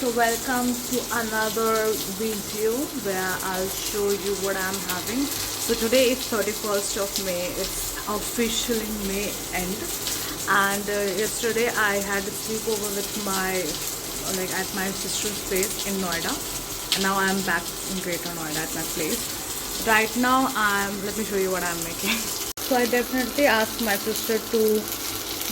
so welcome to another video where I'll show you what I'm having. So today is 31st of May. It's officially May end, and yesterday I had a sleepover with at my sister's place in Noida, and now I'm back in Greater Noida at my place. Right now let me show you what I'm making. So I definitely asked my sister to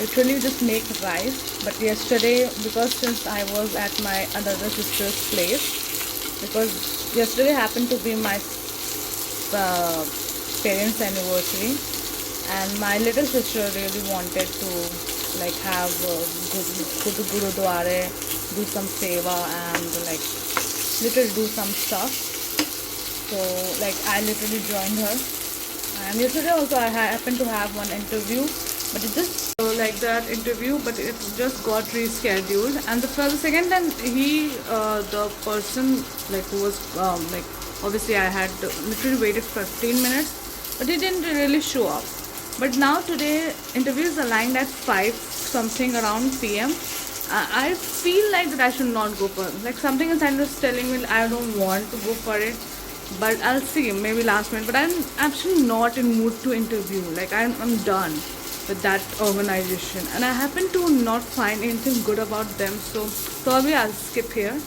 literally just make rice, but yesterday, because since I was at my another sister's place, because yesterday happened to be my parents' anniversary, and my little sister really wanted to have go to Gurudwara, do some seva, and little do some stuff. So I literally joined her, and yesterday also I happened to have one interview, but it just that interview, but it just got rescheduled. And for the second time, the person who was obviously I had literally waited 15 minutes, but he didn't really show up. But now today interview is aligned at 5 something around PM. I feel like that I should not go for it. Something inside is telling me I don't want to go for it, but I'll see, maybe last minute. But I'm actually not in mood to interview. I'm done with that organization, and I happen to not find anything good about them, so probably I'll skip here.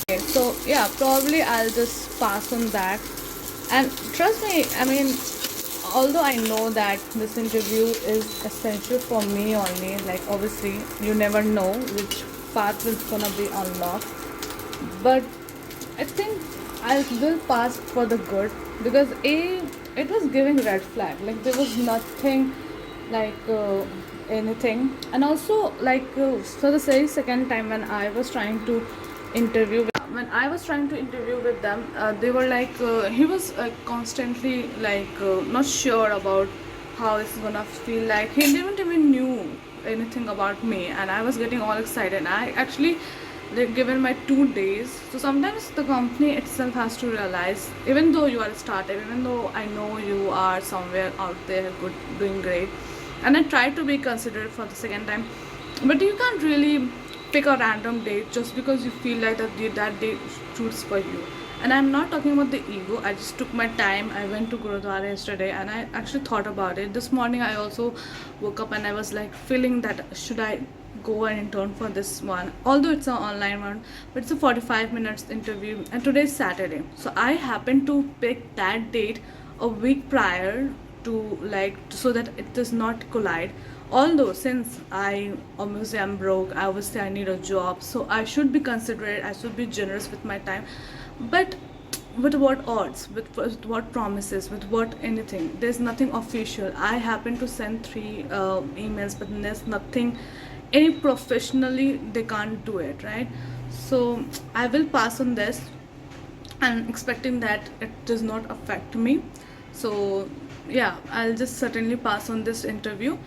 Okay, so yeah, probably I'll just pass on that. And trust me, I mean, although I know that this interview is essential for me only, obviously you never know which path is gonna be unlocked, but I think I will pass for the good, because it was giving red flag, there was nothing anything. And also for the very second time when I was trying to interview with them, they were he was constantly not sure about how it's gonna feel like. He didn't even knew anything about me, and I was getting all excited. I actually given my 2 days. So sometimes the company itself has to realize, even though you are a startup, even though I know you are somewhere out there good, doing great, and I try to be considerate for the second time, but you can't really pick a random date just because you feel like that date suits for you. And I'm not talking about the ego. I just took my time. I went to Gurudwara yesterday, and I actually thought about it. This morning I also woke up and I was feeling that should I go and intern for this one, although it's an online one, but it's a 45 minutes interview, and today is Saturday. So I happened to pick that date a week prior to so that it does not collide. Although since I obviously am broke, obviously I need a job, so I should be considerate, I should be generous with my time, but with what odds, with what promises, with what anything? There's nothing official. I happen to send 3 emails, but there's nothing any professionally, they can't do it, right? So I will pass on this, and expecting that it does not affect me. So yeah, I'll just certainly pass on this interview.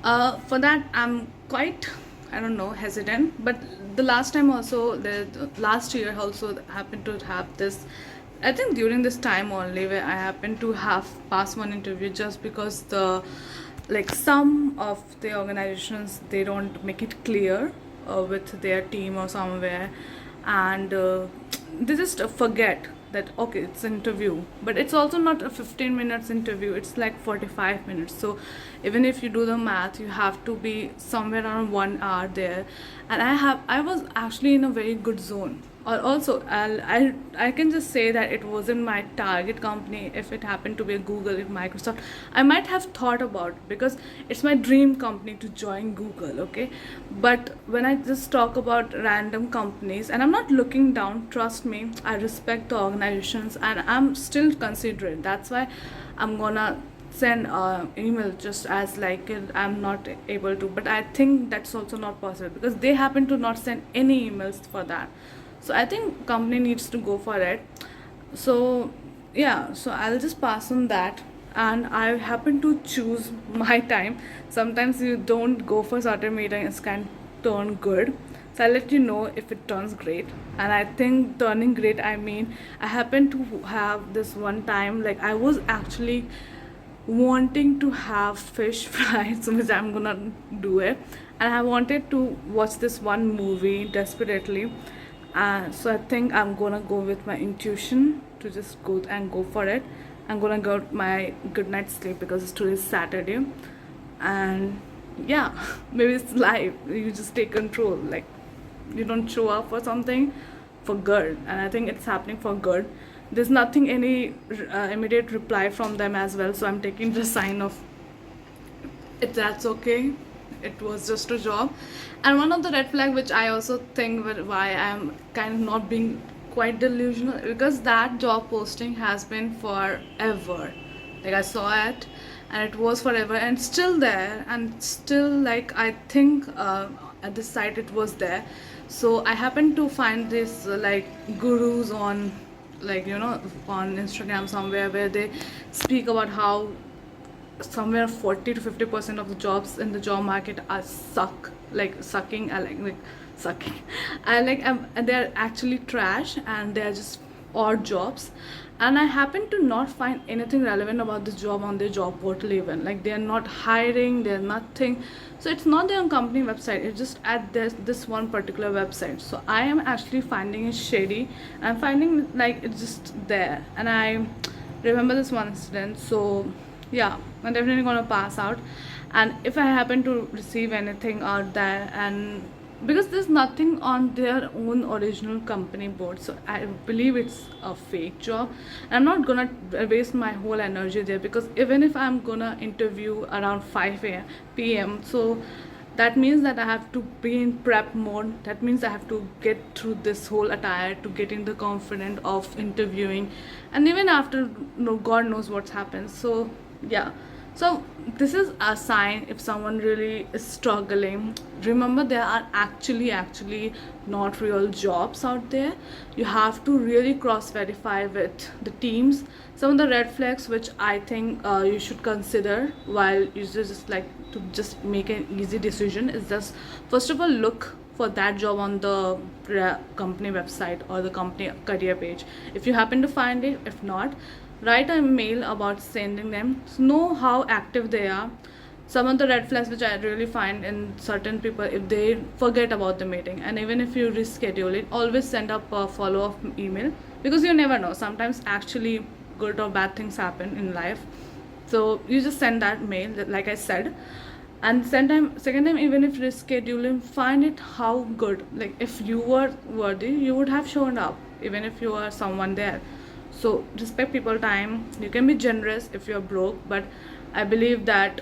For that I'm quite, I don't know, hesitant. But the last time also, the last year also happened to have this, I think during this time only, where I happened to have passed one interview just because the some of the organizations, they don't make it clear with their team or somewhere, and they just forget that okay, it's an interview, but it's also not a 15 minutes interview, it's 45 minutes. So even if you do the math, you have to be somewhere around 1 hour there, and I was actually in a very good zone. Or also I can just say that it wasn't my target company. If it happened to be a Google, if Microsoft, I might have thought about, because it's my dream company to join Google, okay? But when I just talk about random companies, and I'm not looking down, trust me, I respect the organizations, and I'm still considerate. That's why I'm gonna send email just as I'm not able to. But I think that's also not possible, because they happen to not send any emails for that. So I think company needs to go for it. So yeah, so I'll just pass on that, and I happen to choose my time. Sometimes you don't go for certain meetings, can turn good. So I'll let you know if it turns great. And I think turning great, I mean, I happen to have this one time, I was actually wanting to have fish fries, which I'm gonna do it. and I wanted to watch this one movie desperately. So I think I'm gonna go with my intuition to just go for it. I'm gonna get my good night's sleep because today's Saturday, and yeah, maybe it's life. You just take control. Like, you don't show up for something for good, and I think it's happening for good. There's nothing any immediate reply from them as well, so I'm taking the sign of it. That's okay, it was just a job. And one of the red flag which I also think why I'm kind of not being quite delusional, because that job posting has been forever. Like, I saw it and it was forever and still there, and still, like, I think at this site it was there. So I happened to find this like gurus on, like, on Instagram somewhere, where they speak about how somewhere 40 to 50% of the jobs in the job market are sucking. I like sucking. And they're actually trash, and they're just odd jobs. And I happen to not find anything relevant about this job on their job portal even. Like, they're not hiring, they're nothing. So it's not their own company website, it's just at this one particular website. So I am actually finding it shady. I'm finding like it's just there. And I remember this one incident. So yeah, I'm definitely gonna pass out. And if I happen to receive anything out there, and because there's nothing on their own original company board, so I believe it's a fake job. I'm not gonna waste my whole energy there, because even if I'm gonna interview around 5 p.m., so that means that I have to be in prep mode. That means I have to get through this whole attire to get in the confidence of interviewing, and even after, no, God knows what's happened. So yeah, so this is a sign. If someone really is struggling, remember, there are actually not real jobs out there. You have to really cross verify with the teams. Some of the red flags which I think you should consider while you just like to just make an easy decision is just, first of all, look for that job on the company website or the company career page if you happen to find it. If not, write a mail about sending them, so know how active they are. Some of the red flags which I really find in certain people, if they forget about the meeting, and even if you reschedule it, always send up a follow-up email, because you never know, sometimes actually good or bad things happen in life. So you just send that mail, like I said. And second time, even if rescheduling, find it how good, like, if you were worthy, you would have shown up even if you are someone there. So respect people time. You can be generous if you're broke, but I believe that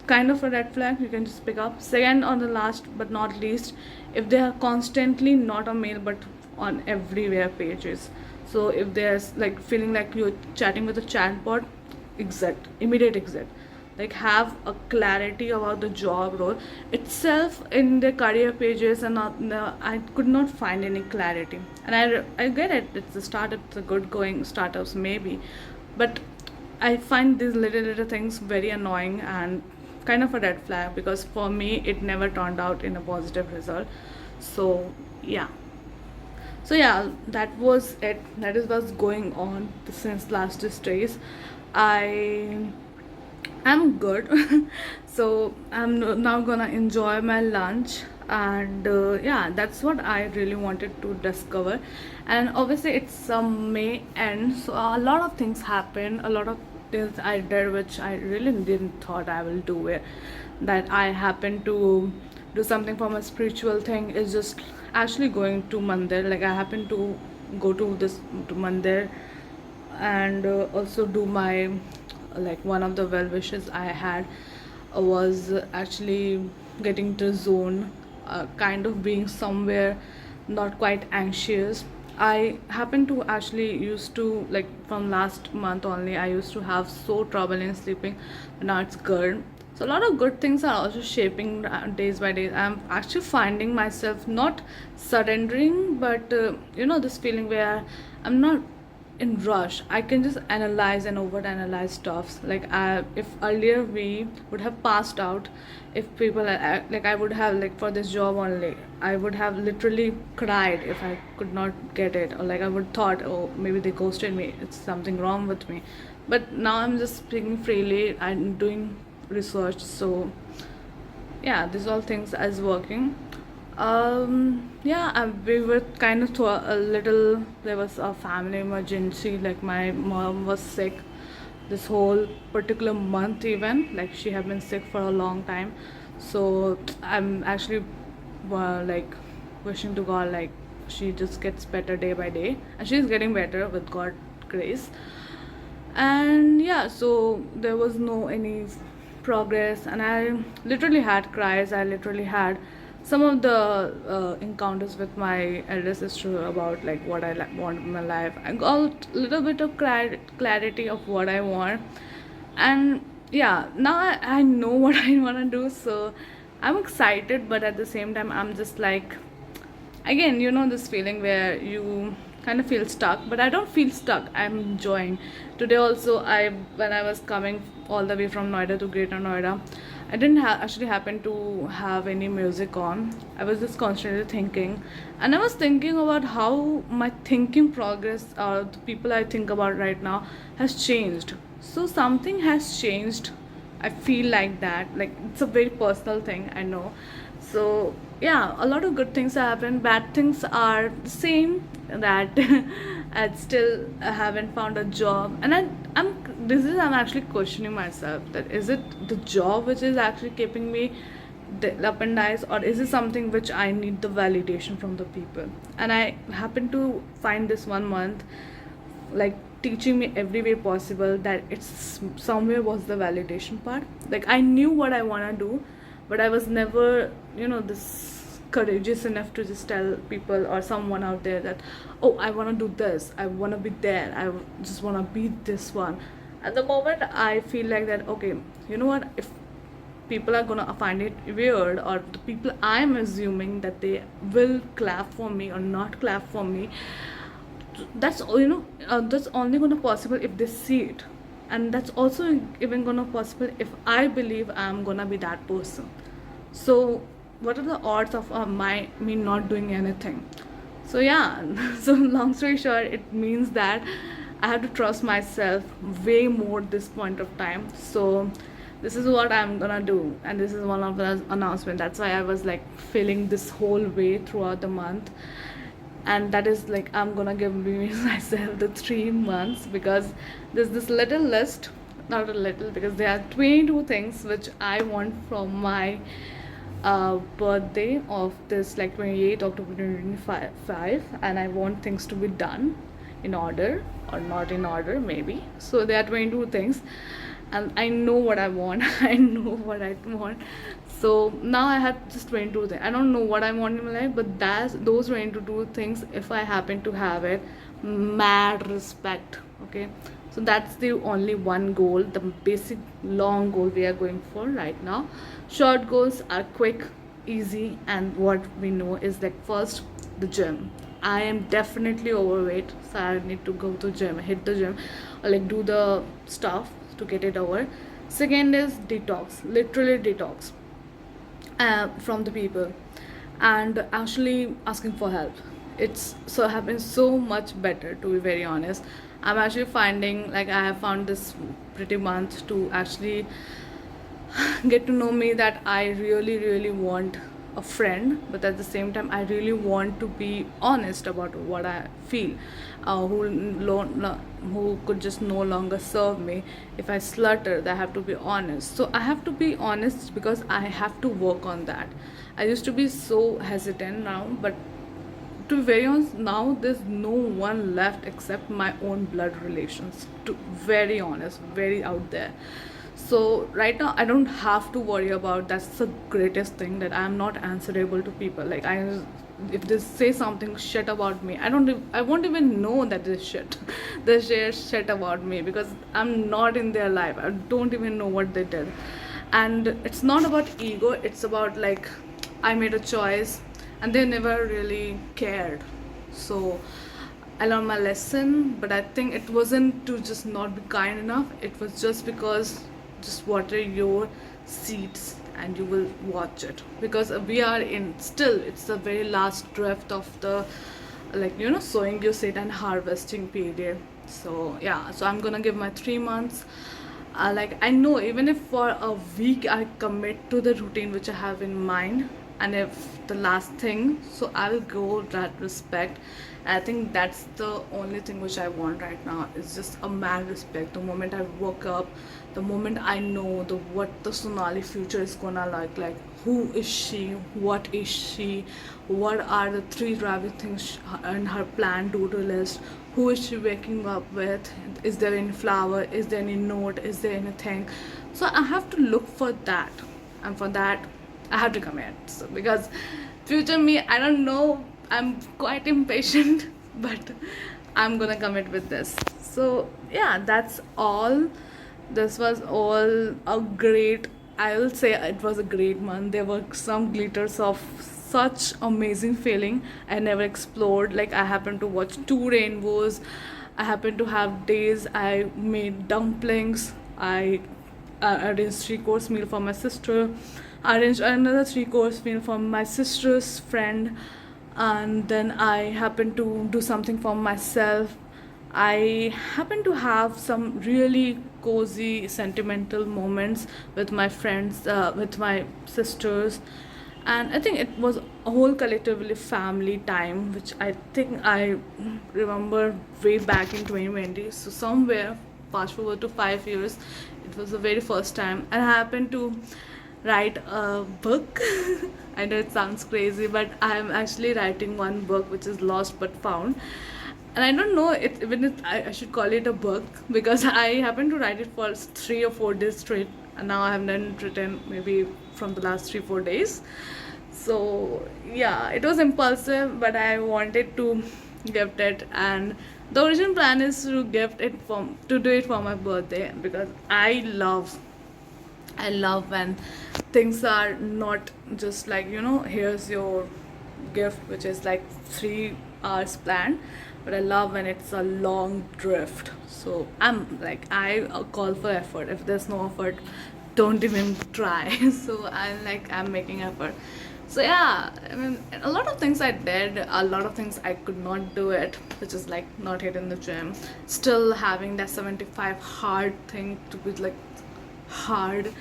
kind of a red flag you can just pick up. Second, on the last but not least, if they are constantly not on mail but on everywhere pages. So if there's like feeling like you're chatting with a chatbot, immediate exit. Like, have a clarity about the job role itself in the career pages, and not, no, I could not find any clarity. And I get it, it's a startup, it's a good going startups maybe, but I find these little things very annoying and kind of a red flag, because for me it never turned out in a positive result. So yeah, that was it. That is what's going on since last 2 days. I'm good. So I'm now gonna enjoy my lunch, and yeah, that's what I really wanted to discover. And obviously it's May end, so a lot of things happen, a lot of things I did which I really didn't thought I will do it. That I happen to do something for my spiritual thing is just actually going to mandir. Like, I happen to go to this to mandir, and also do my, like, one of the well wishes I had was actually getting to zone, kind of being somewhere not quite anxious. I happen to actually used to, like, from last month only, I used to have so trouble in sleeping. Now it's good. So a lot of good things are also shaping days by day. I'm actually finding myself not surrendering, but this feeling where I'm not in rush. I can just analyze and over analyze stuffs. Like, if earlier we would have passed out, if people like, I would have, like, for this job only, I would have literally cried if I could not get it, or like I would thought, oh, maybe they ghosted me, it's something wrong with me. But now I'm just speaking freely, I'm doing research. So yeah, these all things is working. Yeah, we were kind of a little. There was a family emergency. Like my mom was sick this whole particular month, even like she had been sick for a long time. So I'm actually like wishing to God like she just gets better day by day, and she's getting better with God grace. And yeah, so there was no any progress, and I literally had cries. I literally had some of the encounters with my elder sister about like what I want in my life. I got a little bit of clarity of what I want, and yeah, now I know what I want to do. So I'm excited, but at the same time I'm just like, again, you know, this feeling where you kind of feel stuck, but I don't feel stuck. I'm enjoying. Today also, when I was coming all the way from Noida to Greater Noida, I didn't actually happen to have any music on. I was just constantly thinking, and I was thinking about how my thinking progress, or the people I think about right now, has changed. So something has changed. I feel like that. Like it's a very personal thing, I know. So yeah, a lot of good things happen. Bad things are the same. That I still haven't found a job, and I'm actually questioning myself that is it the job which is actually keeping me up and dies, or is it something which I need the validation from the people? And I happen to find this 1 month like teaching me every way possible that it's somewhere was the validation part. Like I knew what I want to do, but I was never, you know, this courageous enough to just tell people or someone out there that, oh, I want to do this, I want to be there, just want to be this one. At the moment I feel like that, okay, you know what, if people are gonna find it weird, or the people I'm assuming that they will clap for me or not clap for me, that's all, you know, that's only gonna possible if they see it. And that's also even gonna possible if I believe I'm gonna be that person. So what are the odds of me not doing anything? So yeah, so long story short, it means that I have to trust myself way more this point of time. So this is what I'm gonna do, and this is one of the announcement. That's why I was like feeling this whole way throughout the month. And that is like I'm gonna give me myself the 3 months, because there's this little list, not a little, because there are 22 things which I want from my birthday of this, like 28 October 2025, and I want things to be done in order or not in order, maybe. So there are 22 things, and I know what I want. I know what I want. So now I have just 22 things. I don't know what I want in my life, but that's those 22 things, if I happen to have it, mad respect. Okay, so that's the only one goal, the basic long goal we are going for right now. Short goals are quick, easy, and what we know is like, first, the gym. I am definitely overweight, so I need to go to gym, hit the gym, or like do the stuff to get it over. Second is detox, literally detox from the people, and actually asking for help. It's so happens so much better, to be very honest. I'm actually finding like I have found this pretty month to actually get to know me that I really, really want a friend, but at the same time, I really want to be honest about what I feel. Who could just no longer serve me if I slutter. I have to be honest. So I have to be honest because I have to work on that. I used to be so hesitant now, but to be very honest, now there's no one left except my own blood relations. To very honest, very out there. So right now I don't have to worry about. That's the greatest thing, that I'm not answerable to people. Like if they say something shit about me, I won't even know that this shit, they share shit about me, because I'm not in their life. I don't even know what they did. And it's not about ego. It's about like I made a choice, and they never really cared. So I learned my lesson, but I think it wasn't to just not be kind enough. It was just because just water your seeds and you will watch it, because we are in still, it's the very last drift of the, like, you know, sowing your seed and harvesting period. So yeah, so I'm gonna give my 3 months, Like I know even if for a week I commit to the routine which I have in mind, and if the last thing, so I'll go that respect. I think that's the only thing which I want right now, is just a mad respect. The moment I woke up, the moment I know the what the Sonali future is gonna like who is she, what is she, what are the three driving things in her plan to-do list, who is she waking up with, is there any flower, is there any note, is there anything. So I have to look for that, and for that I have to commit. So because future me, I don't know, I'm quite impatient but I'm gonna commit with this. So yeah, that's all. This was all a great, I will say it was a great month. There were some glitters of such amazing feeling I never explored. Like I happened to watch two rainbows. I happened to have days I made dumplings. I arranged 3 course meal for my sister. I arranged another 3 course meal for my sister's friend, and then I happened to do something for myself. I happen to have some really cozy, sentimental moments with my friends, with my sisters, and I think it was a whole collectively family time, which I think I remember way back in 2020. So somewhere, fast forward to 5 years, it was the very first time, and I happened to write a book. I know it sounds crazy, but I am actually writing one book which is Lost But Found, and I don't know it even if I should call it a book, because I happened to write it for 3 or 4 days straight, and now I have done written maybe from the last 3 4 days. So yeah, it was impulsive, but I wanted to gift it, and the original plan is to gift it for to do it for my birthday, because I love when things are not just like, here's your gift, which is like 3 hours planned, but I love when it's a long drift. So I'm like, I call for effort. If there's no effort, don't even try. So I'm making effort. So yeah, I mean, a lot of things I did, a lot of things I could not do it, which is like not hitting the gym, still having that 75 hard thing to be like hard.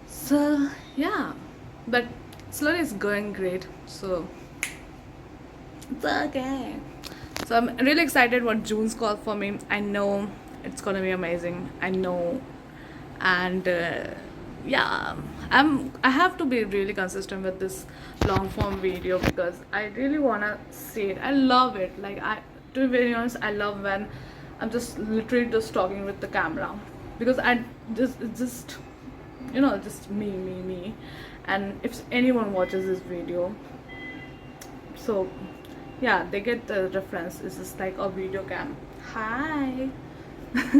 So yeah, but slowly it's going great. So it's okay. So I'm really excited what June's called for me. I know it's gonna be amazing. I know, and yeah, I have to be really consistent with this long form video, because I really wanna see it. I love it. To be very honest, I love when I'm just literally just talking with the camera, because I just it's just just me, and if anyone watches this video, so yeah, they get the reference. It's just like a video cam. Hi.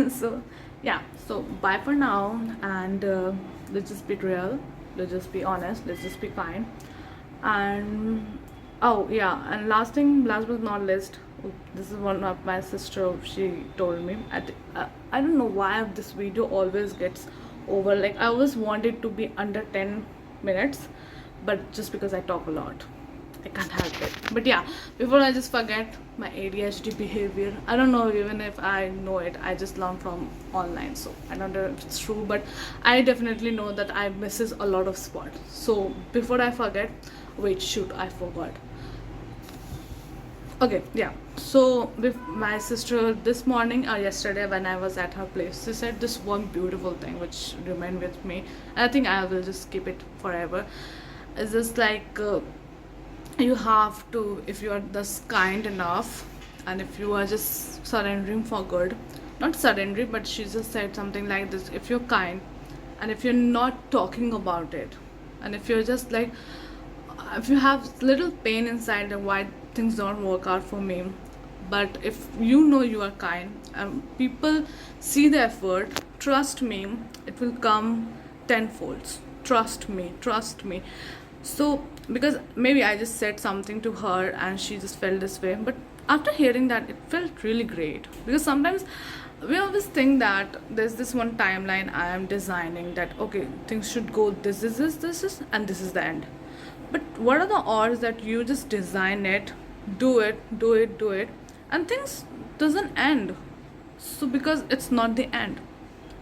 So yeah, so bye for now, and let's just be real, let's just be honest, let's just be kind. And oh yeah, and last but not least, this is one of my sister, she told me I don't know why this video always gets over, like I always want it to be under 10 minutes, but just because I talk a lot, I can't help it. But yeah, before I just forget my ADHD behavior, I don't know even if I know it, I just learned from online, so I don't know if it's true, but I definitely know that I misses a lot of spots. So before I forget, wait, shoot, I forgot. Okay, yeah, so with my sister this morning or yesterday when I was at her place, she said this one beautiful thing which remained with me, and I think I will just keep it forever. It's just like you have to, if you are just kind enough, and if you are just surrendering for good, not surrendering, but she just said something like this: if you're kind, and if you're not talking about it, and if you're just like, if you have little pain inside and why things don't work out for me, but if you are kind and people see the effort, trust me, it will come tenfold. Trust me. So because maybe I just said something to her and she just felt this way, but after hearing that, it felt really great, because sometimes we always think that there's this one timeline I am designing, that okay, things should go this is and this is the end. But what are the odds that you just design it, do it, and things doesn't end? So because it's not the end,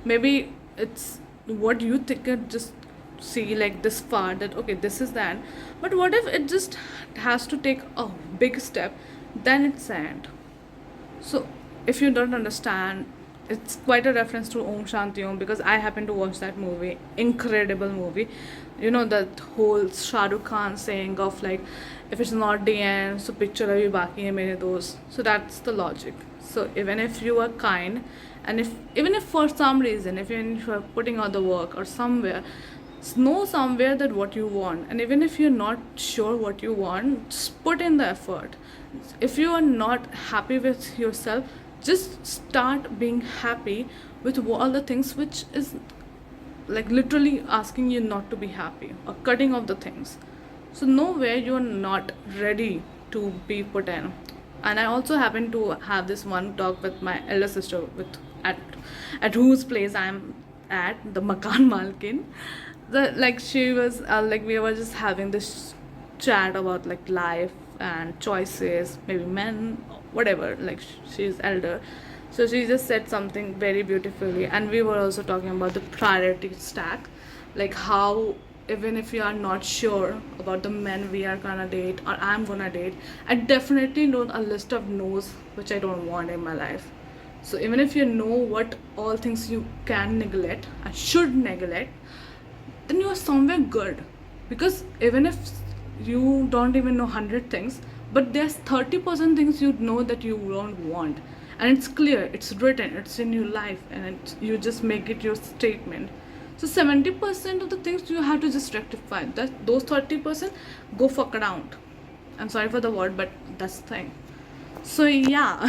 Maybe it's what you think it just see like this far, that okay, this is the end. But what if it just has to take a big step, then it's the end. So, if you don't understand, it's quite a reference to Om Shanti Om, because I happen to watch that movie. Incredible movie. You know, that whole Shah Rukh Khan saying of like, if it's not the end, so picture abhi baki hai mere dost. So that's the logic. So even if you are kind, and if even if for some reason, if you're putting out the work or somewhere, know somewhere that what you want, and even if you're not sure what you want, just put in the effort. If you are not happy with yourself, just start being happy with all the things which is like literally asking you not to be happy, or cutting off the things. So nowhere you are not ready to be put in. And I also happen to have this one talk with my elder sister, with at whose place I'm at, the Makan Malkin. The like she was like we were just having this chat about like life and choices, maybe men, whatever. Like she's elder, so she just said something very beautifully, and we were also talking about the priority stack, like how even if we are not sure about the men we are gonna date or I'm gonna date, I definitely know a list of no's which I don't want in my life. So even if you know what all things you can neglect and should neglect, then you are somewhere good. Because even if you don't even know 100 things, but there's 30% things you know that you don't want, and it's clear, it's written, it's in your life, and you just make it your statement. So 70% of the things you have to just rectify. That those 30% go fuck around. I'm sorry for the word, but that's the thing. So yeah,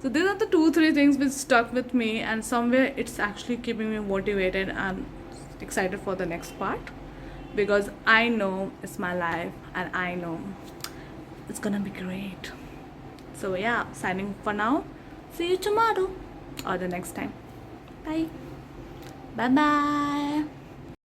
so these are the 2-3 things which stuck with me, and somewhere it's actually keeping me motivated and excited for the next part, because I know it's my life and I know it's gonna be great. So yeah, signing for now. See you tomorrow or the next time. Bye. Bye bye.